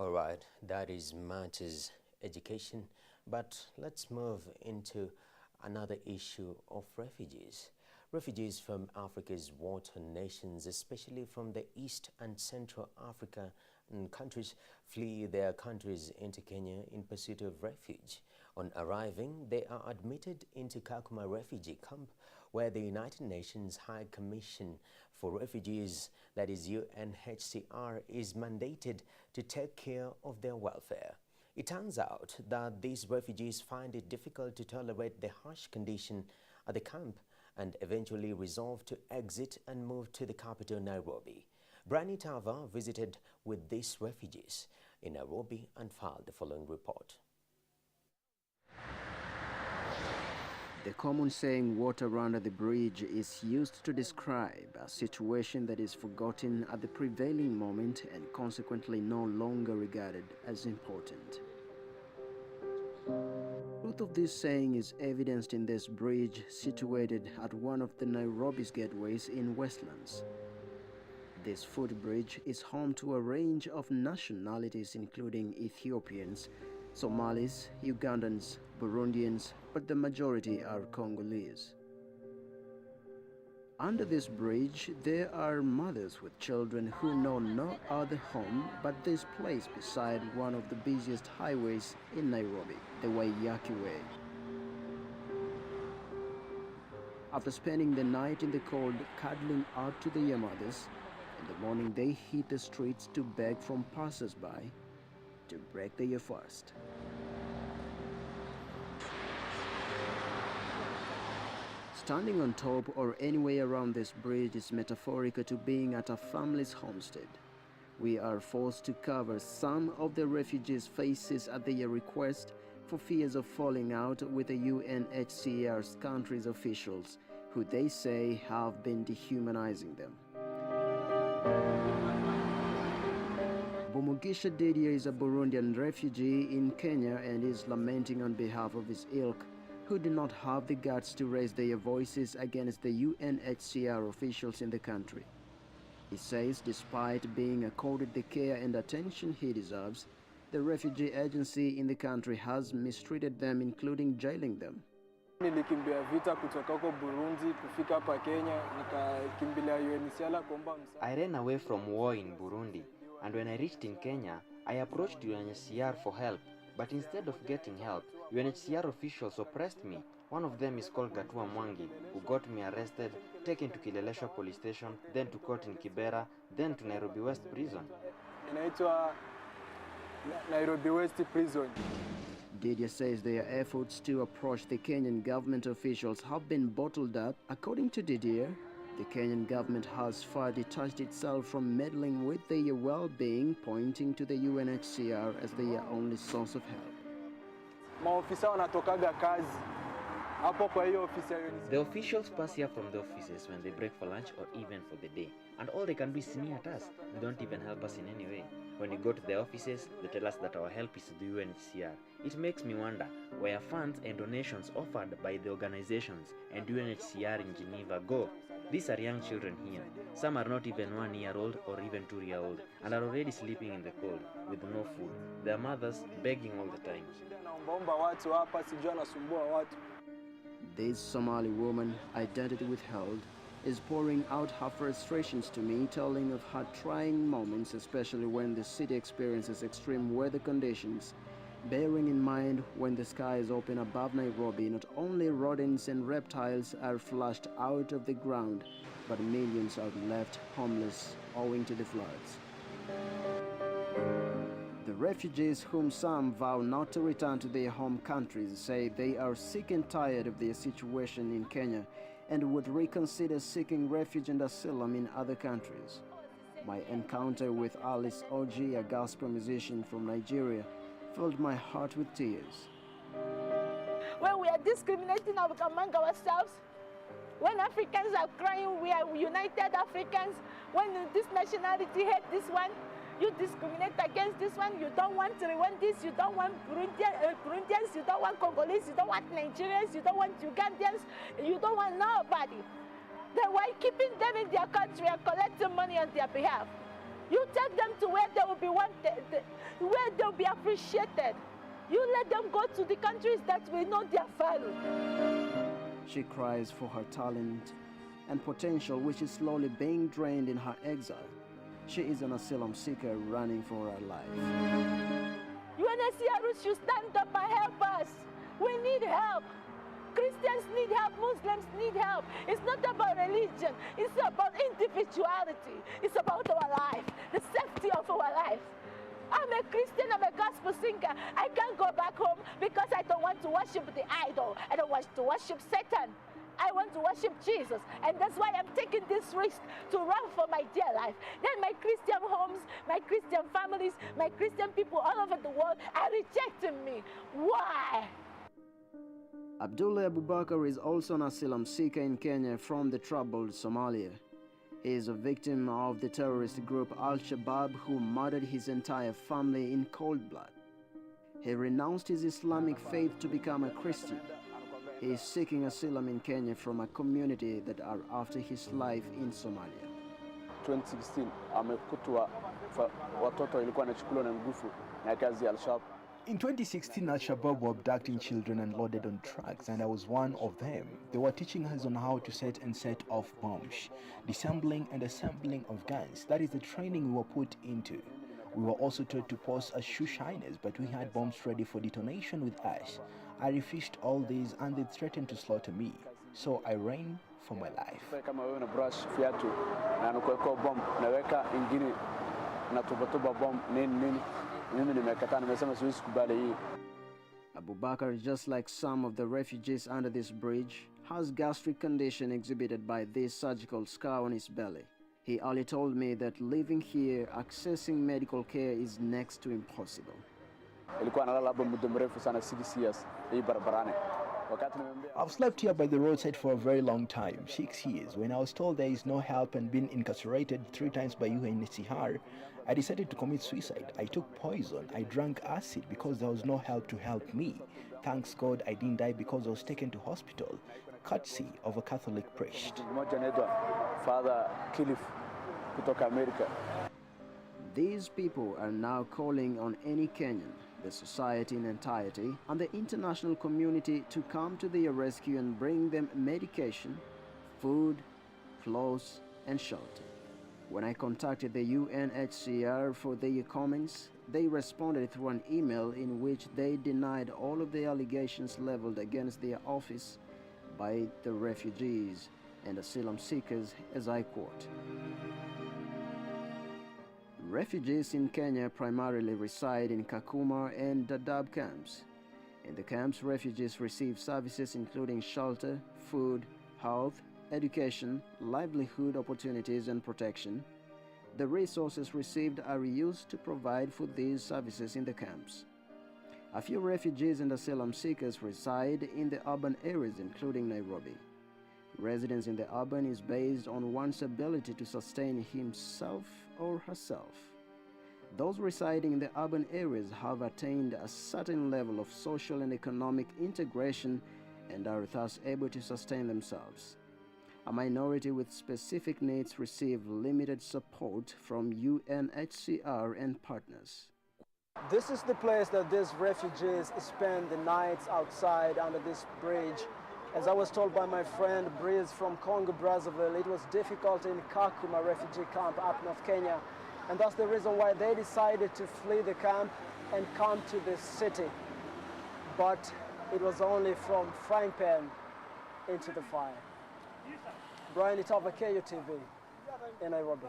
All right, that is matters education, but let's move into another issue of refugees. Refugees from Africa's water nations, especially from the East and Central Africa countries, flee their countries into Kenya in pursuit of refuge. On arriving, they are admitted into Kakuma refugee camp, where the United Nations High Commission for Refugees, that is UNHCR, is mandated to take care of their welfare. It turns out that these refugees find it difficult to tolerate the harsh condition at the camp and eventually resolve to exit and move to the capital, Nairobi. Brani Tava visited with these refugees in Nairobi and filed the following report. The common saying, water under the bridge, is used to describe a situation that is forgotten at the prevailing moment and consequently no longer regarded as important. The truth of this saying is evidenced in this bridge situated at one of the Nairobi's gateways in Westlands. This footbridge is home to a range of nationalities including Ethiopians, Somalis, Ugandans, Burundians, but the majority are Congolese. Under this bridge, there are mothers with children who know no other home but this place beside one of the busiest highways in Nairobi, the Waiyaki Way. After spending the night in the cold cuddling up to their mothers, in the morning they hit the streets to beg from passers-by to break their fast. Standing on top or anywhere around this bridge is metaphorical to being at a family's homestead. We are forced to cover some of the refugees' faces at their request for fears of falling out with the UNHCR's country's officials, who they say have been dehumanizing them. Bumugisha Didier is a Burundian refugee in Kenya and is lamenting on behalf of his ilk, who do not have the guts to raise their voices against the UNHCR officials in the country. He says despite being accorded the care and attention he deserves, the refugee agency in the country has mistreated them, including jailing them. Nilikimbia vita kutoka huko Burundi kufika hapa Kenya, nikakimbilia UNHCR kuomba msaada. I ran away from war in Burundi, and when I reached in Kenya, I approached UNHCR for help, but instead of getting help, UNHCR officials oppressed me. One of them is called Gatua Mwangi, who got me arrested, taken to Kileleshwa police station, then to court in Kibera, then to Nairobi West prison. Inaitwa Nairobi West prison. Didier says their efforts to approach the Kenyan government officials have been bottled up. According to Didier, the Kenyan government has far detached itself from meddling with their well-being, pointing to the UNHCR as their only source of help. Maofisa wanatokaga kazi hapo kwa hiyo ofisi ya UNHCR. The officials pass here from the offices when they break for lunch or even for the day, and all they can do is sneer at us. They don't even help us in any way. When we go to the offices, they tell us that our help is to the UNHCR. It makes me wonder where funds and donations offered by the organizations and UNHCR in Geneva go. These are young children here. Some are not even 1 year old or even 2 year old and are already sleeping in the cold with no food. Their mothers begging all the time. This Somali woman, identity withheld, is pouring out her frustrations to me, telling of her trying moments, especially when the city experiences extreme weather conditions. Bearing in mind when the sky is open above Nairobi, not only rodents and reptiles are flushed out of the ground, but millions are left homeless owing to the floods. The refugees, whom some vow not to return to their home countries, say they are sick and tired of their situation in Kenya and would reconsider seeking refuge and asylum in other countries. My encounter with Alice Oji, a gospel musician from Nigeria, filled my heart with tears. When we are discriminating among ourselves, when Africans are crying, we are united Africans. When this nationality hates this one, you discriminate against this one. You don't want Rwandans, you don't want Burundians, you don't want Congolese, you don't want Nigerians, you don't want Ugandans, you don't want nobody. Then why keeping them in their country and collecting money on their behalf? You take them to where they will be wanted, where that they'll be appreciated. You let them go to the countries that will know their value. She cries for her talent and potential, which is slowly being drained in her exile. She is an asylum seeker running for her life. UNHCR should stand up and help us. We need help. Christians need help, Muslims need help. It's not about religion, it's about individuality. It's about our life, the safety of our life. I'm a Christian, I'm a gospel singer. I can't go back home because I don't want to worship the idol. I don't want to worship Satan. I want to worship Jesus. And that's why I'm taking this risk to run for my dear life. Then my Christian homes, my Christian families, my Christian people all over the world are rejecting me. Why? Abdullah Abubakar is also an asylum seeker in Kenya from the troubled Somalia. He is a victim of the terrorist group Al-Shabaab, who murdered his entire family in cold blood. He renounced his Islamic faith to become a Christian. He is seeking asylum in Kenya from a community that are after his life in Somalia. 2016 amekutwa watoto ilikuwa inachukuliwa na nguvu na kazi ya Al-Shabaab. In 2016, Al-Shabaab were abducting children and loaded on trucks, and I was one of them. They were teaching us on how to set and set off bombs, disassembling and assembling of guns. That is the training we were put into. We were also taught to pose as shoe shiners, but we had bombs ready for detonation with us. I refused all these, and they threatened to slaughter me. So I ran for my life. Kama wewe una brush fiatu na unakuweka bomb naweka ingine na tuba bomb nini mimi nimekataa, nimesema siwezi kubali hii. Abubakar, just like some of the refugees under this bridge, has gastric condition exhibited by this surgical scar on his belly. He only told me that living here, accessing medical care is next to impossible. Ilikuwa nalala hapo muda mrefu sana, 6 years hii barabarani. I've slept here by the roadside for a very long time, 6 years. When I was told there is no help and been incarcerated 3 times by UNHCR, I decided to commit suicide. I took poison. I drank acid because there was no help to help me. Thanks God I didn't die because I was taken to hospital, courtesy of a Catholic priest. Father Kilif kutoka America. These people are now calling on any Kenyan, the society in entirety, and the international community to come to their rescue and bring them medication, food, clothes, and shelter. When I contacted the UNHCR for their comments, they responded through an email in which they denied all of the allegations leveled against their office by the refugees and asylum seekers, as I quote. Refugees in Kenya primarily reside in Kakuma and Dadaab camps. In the camps, refugees receive services including shelter, food, health, education, livelihood opportunities, and protection. The resources received are used to provide for these services in the camps. A few refugees and asylum seekers reside in the urban areas, including Nairobi. Residence in the urban is based on one's ability to sustain himself or herself. Those residing in the urban areas have attained a certain level of social and economic integration and are thus able to sustain themselves. A minority with specific needs receive limited support from UNHCR and partners. This is the place that these refugees spend the nights outside under this bridge. As I was told by my friend Breeze from Congo Brazzaville, it was difficult in Kakuma refugee camp up North Kenya, and that's the reason why they decided to flee the camp and come to the city. But it was only from frying pan into the fire. Brian Itava, KUTV in Nairobi.